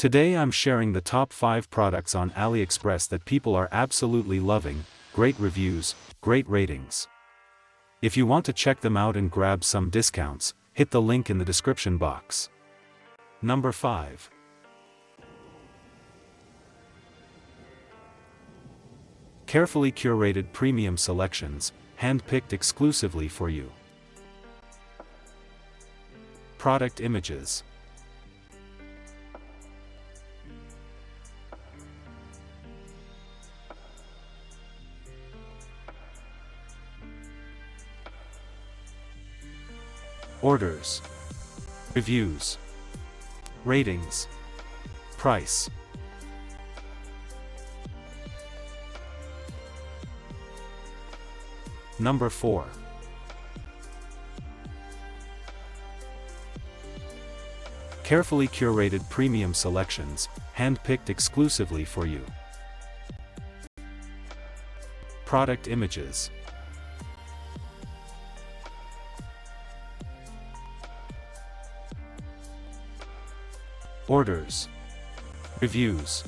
Today I'm sharing the top 5 products on AliExpress that people are absolutely loving, great reviews, great ratings. If you want to check them out and grab some discounts, hit the link in the description box. Number 5. Carefully curated premium selections, hand-picked exclusively for you. Product images. Orders. Reviews. Ratings. Price. Number 4. Carefully curated premium selections, hand-picked exclusively for you. Product images. Orders. Reviews.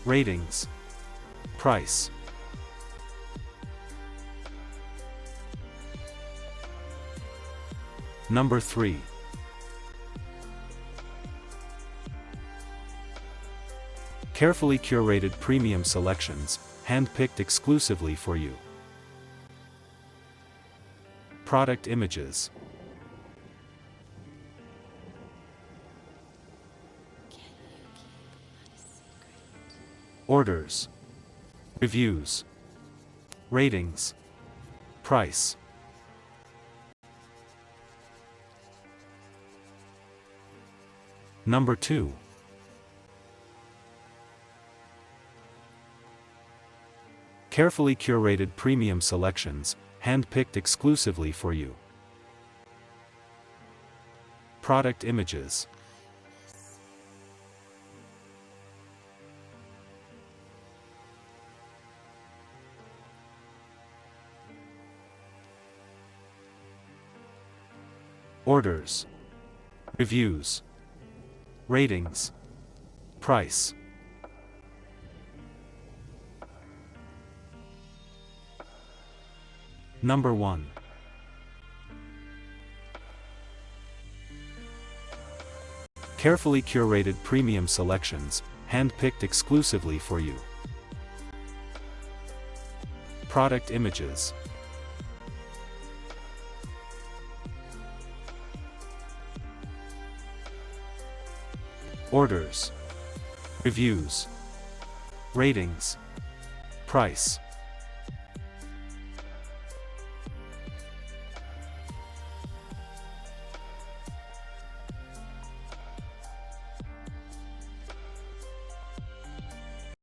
Ratings. Price. Number 3. Carefully curated premium selections, hand-picked exclusively for you. Product images. Orders. Reviews. Ratings. Price. Number 2. Carefully curated premium selections, hand-picked exclusively for you. Product images. Orders. Reviews. Ratings. Price. Number 1. Carefully curated premium selections, hand-picked exclusively for you. Product images. Orders. Reviews. Ratings. Price.